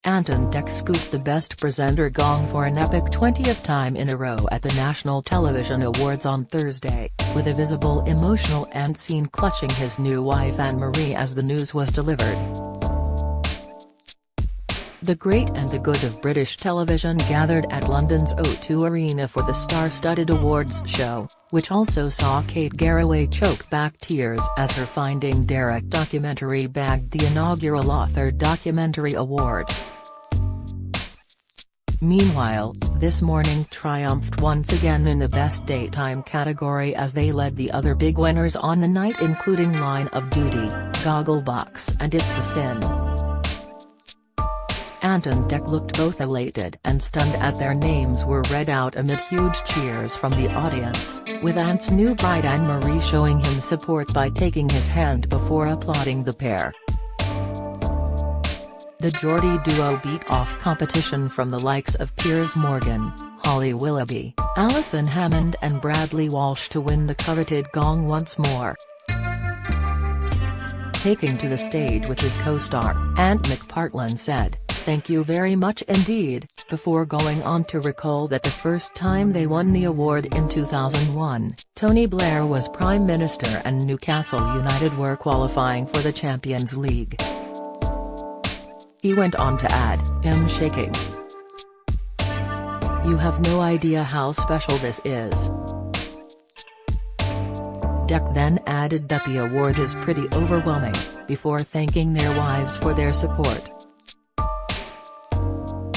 Ant and Dec scooped the Best Presenter gong for an epic 20th time in a row at the National Television Awards on Thursday, with a visible emotional Ant seen clutching his new wife Anne-Marie as the news was delivered. The great and the good of British television gathered at London's O2 Arena for the star-studded awards show, which also saw Kate Garraway choke back tears as her Finding Derek documentary bagged the inaugural Author Documentary Award. Meanwhile, This Morning triumphed once again in the Best Daytime category as they led the other big winners on the night, including Line of Duty, Gogglebox and It's a Sin. Ant and Dec looked both elated and stunned as their names were read out amid huge cheers from the audience, with Ant's new bride Anne-Marie showing him support by taking his hand before applauding the pair. The Geordie duo beat off competition from the likes of Piers Morgan, Holly Willoughby, Alison Hammond and Bradley Walsh to win the coveted gong once more. Taking to the stage with his co-star, Ant McPartlin said, "Thank you very much indeed," before going on to recall that the first time they won the award in 2001, Tony Blair was Prime Minister and Newcastle United were qualifying for the Champions League. He went on to add, "I'm shaking. You have no idea how special this is." Dec then added that the award is pretty overwhelming, before thanking their wives for their support.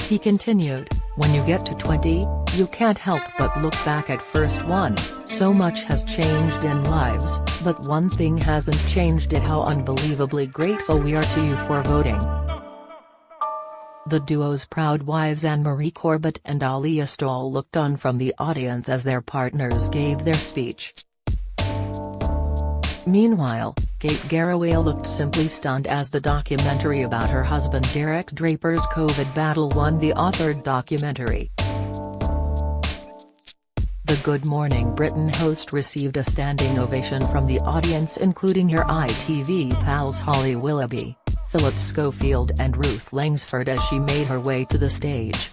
He continued, "When you get to 20, you can't help but look back at first one, so much has changed in lives, but one thing hasn't changed it: how unbelievably grateful we are to you for voting." The duo's proud wives Anne-Marie Corbett and Alia Stoll looked on from the audience as their partners gave their speech. Meanwhile, Kate Garraway looked simply stunned as the documentary about her husband Derek Draper's COVID battle won the authored documentary. The Good Morning Britain host received a standing ovation from the audience, including her ITV pals Holly Willoughby, Philip Schofield and Ruth Langsford as she made her way to the stage.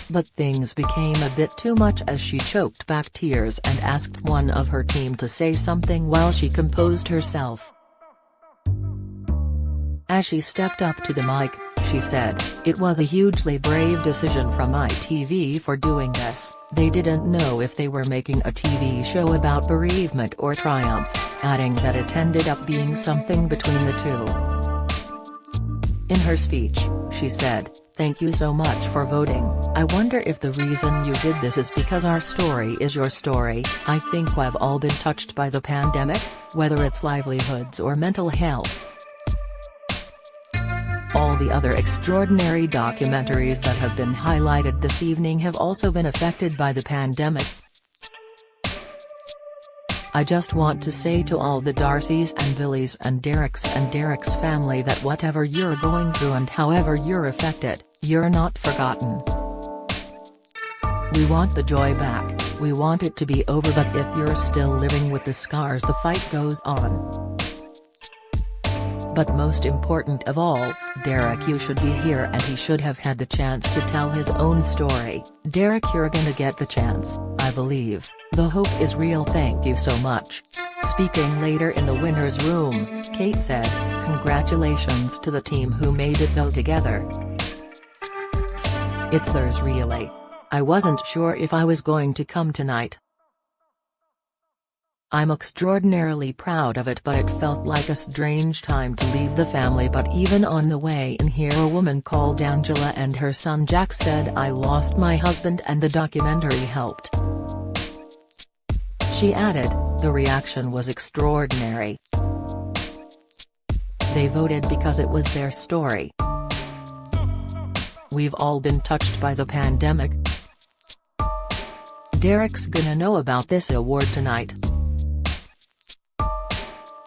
But things became a bit too much as she choked back tears and asked one of her team to say something while she composed herself. As she stepped up to the mic, she said, "It was a hugely brave decision from ITV for doing this. They didn't know if they were making a TV show about bereavement or triumph," adding that it ended up being something between the two. In her speech, she said, "Thank you so much for voting. I wonder if the reason you did this is because our story is your story. I think we've all been touched by the pandemic, whether it's livelihoods or mental health. All the other extraordinary documentaries that have been highlighted this evening have also been affected by the pandemic. I just want to say to all the Darcys and Billies and Derek's family that whatever you're going through and however you're affected, you're not forgotten. We want the joy back, we want it to be over, but if you're still living with the scars, the fight goes on. But most important of all, Derek, you should be here and he should have had the chance to tell his own story. Derek, you're gonna get the chance, I believe. The hope is real. Thank you so much." Speaking later in the winner's room, Kate said, "Congratulations to the team who made it though together. It's theirs really. I wasn't sure if I was going to come tonight. I'm extraordinarily proud of it, but it felt like a strange time to leave the family. But even on the way in here, a woman called Angela and her son Jack said I lost my husband and the documentary helped." She added, "The reaction was extraordinary. They voted because it was their story. We've all been touched by the pandemic. Derek's gonna know about this award tonight.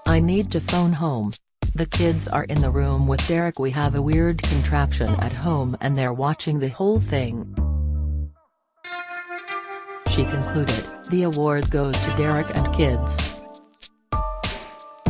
I need to phone home. The kids are in the room with Derek. We have a weird contraption at home and they're watching the whole thing." She concluded, "The award goes to Derek and kids."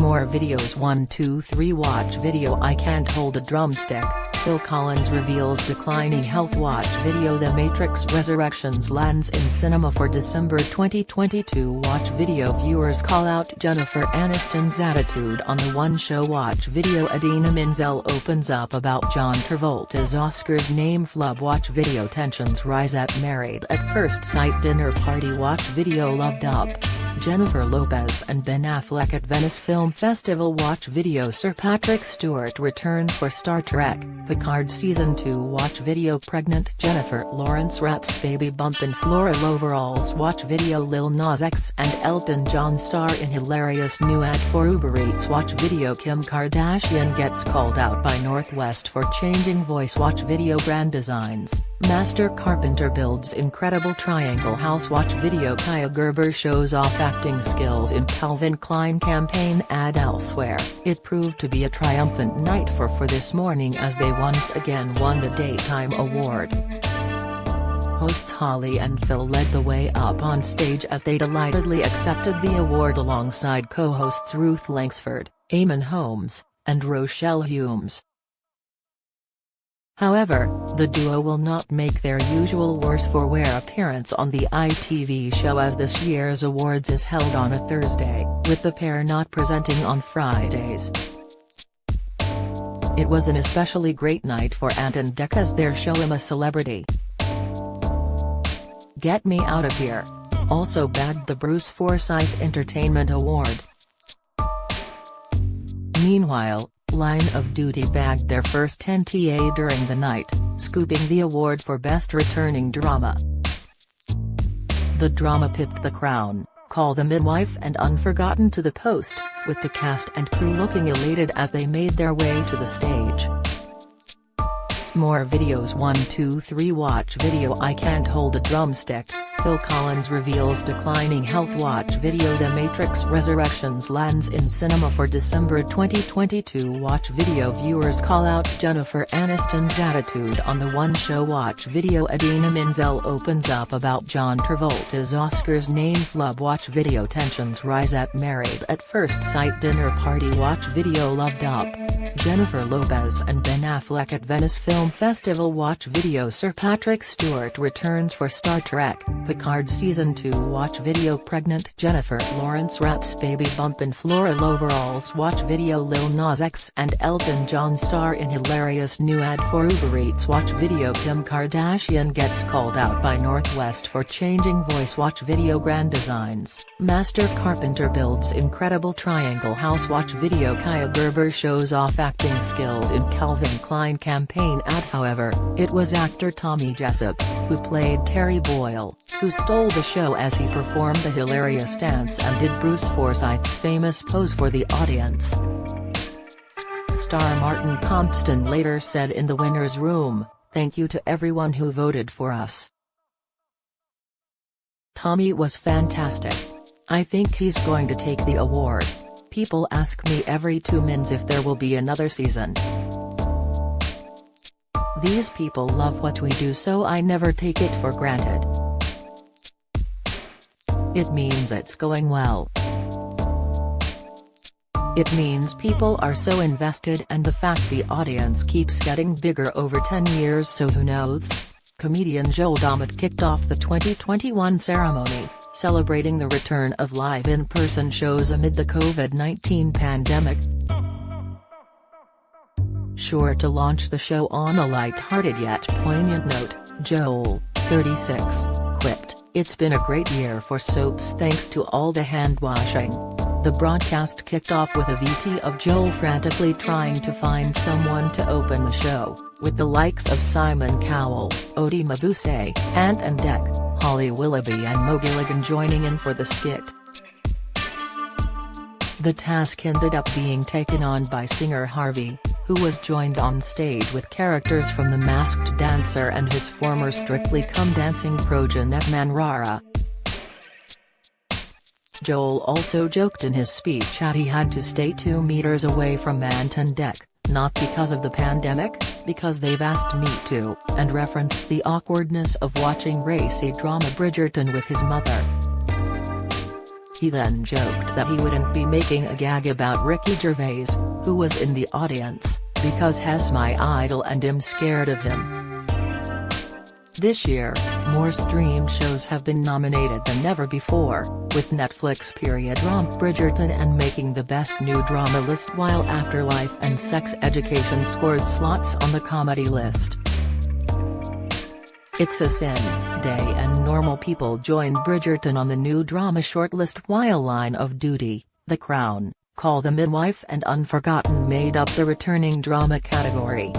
More videos. 1 2 3 Watch video. I Can't Hold a Drumstick, Phil Collins reveals declining health. Watch video. The Matrix Resurrections lands in cinema for December 2022. Watch video. Viewers call out Jennifer Aniston's attitude on the One Show. Watch video. Idina Menzel opens up about John Travolta's Oscars name flub. Watch video. Tensions rise at Married at First Sight dinner party. Watch video. Loved Up, Jennifer Lopez and Ben Affleck at Venice Film Festival. Watch video. Sir Patrick Stewart returns for Star Trek Picard Season 2. Watch video. Pregnant Jennifer Lawrence wraps baby bump in floral overalls. Watch video. Lil Nas X and Elton John star in hilarious new ad for Uber Eats. Watch video. Kim Kardashian gets called out by Northwest for changing voice. Watch video. Grand Designs, master carpenter builds incredible triangle house. Watch video. Kaya Gerber shows off acting skills in Calvin Klein campaign ad. Elsewhere, it proved to be a triumphant night for This Morning as they once again won the Daytime Award. Hosts Holly and Phil led the way up on stage as they delightedly accepted the award alongside co-hosts Ruth Langsford, Eamon Holmes, and Rochelle Humes. However, the duo will not make their usual worse for wear appearance on the ITV show as this year's awards is held on a Thursday, with the pair not presenting on Fridays. It was an especially great night for Ant and Dec as their show I'm a Celebrity. Get Me Out of Here also bagged the Bruce Forsyth Entertainment Award. Meanwhile, Line of Duty bagged their first NTA during the night, scooping the award for Best Returning Drama. The drama pipped The Crown, Call the Midwife and Unforgotten to the post, with the cast and crew looking elated as they made their way to the stage. More videos. 1 2 3 Watch video. I Can't Hold a Drumstick, Phil Collins reveals declining health. Watch video. The Matrix Resurrections lands in cinema for December 2022. Watch video. Viewers call out Jennifer Aniston's attitude on the One Show. Watch video. Idina Menzel opens up about John Travolta's Oscars name flub. Watch video. Tensions rise at Married at First Sight dinner party. Watch video. Loved Up, Jennifer Lopez and Ben Affleck at Venice Film Festival. Watch video. Sir Patrick Stewart returns for Star Trek Picard Season 2. Watch video. Pregnant Jennifer Lawrence wraps baby bump in floral overalls. Watch video. Lil Nas X and Elton John star in hilarious new ad for Uber Eats. Watch video. Kim Kardashian gets called out by Northwest for changing voice. Watch video. Grand Designs, master carpenter builds incredible triangle house. Watch video. Kaya Gerber shows off acting skills in Calvin Klein campaign ad. However, it was actor Tommy Jessup, who played Terry Boyle, who stole the show as he performed a hilarious dance and did Bruce Forsyth's famous pose for the audience. Star Martin Compston later said in the winner's room, "Thank you to everyone who voted for us. Tommy was fantastic. I think he's going to take the award. People ask me every 2 minutes if there will be another season. These people love what we do, so I never take it for granted. It means it's going well. It means people are so invested, and the fact the audience keeps getting bigger over 10 years, so who knows?" Comedian Joel Dommett kicked off the 2021 ceremony, celebrating the return of live in-person shows amid the COVID-19 pandemic. Sure to launch the show on a light-hearted yet poignant note, Joel, 36, quipped, "It's been a great year for soaps thanks to all the hand-washing." The broadcast kicked off with a VT of Joel frantically trying to find someone to open the show, with the likes of Simon Cowell, Odi Mabuse, Ant and Dec, Holly Willoughby and Mo Gilligan joining in for the skit. The task ended up being taken on by singer Harvey, who was joined on stage with characters from The Masked Dancer and his former Strictly Come Dancing pro Jeanette Manrara. Joel also joked in his speech that he had to stay 2 meters away from Ant and Dec, not because of the pandemic, because they've asked me to, and referenced the awkwardness of watching racy drama Bridgerton with his mother. He then joked that he wouldn't be making a gag about Ricky Gervais, who was in the audience, because he's my idol and I'm scared of him. This year, more streamed shows have been nominated than ever before, with Netflix period romp Bridgerton and making the best new drama list, while Afterlife and Sex Education scored slots on the comedy list. It's a Sin Day and normal people joined Bridgerton on the new drama shortlist, while Line of Duty, The Crown, Call the Midwife and Unforgotten made up the returning drama category.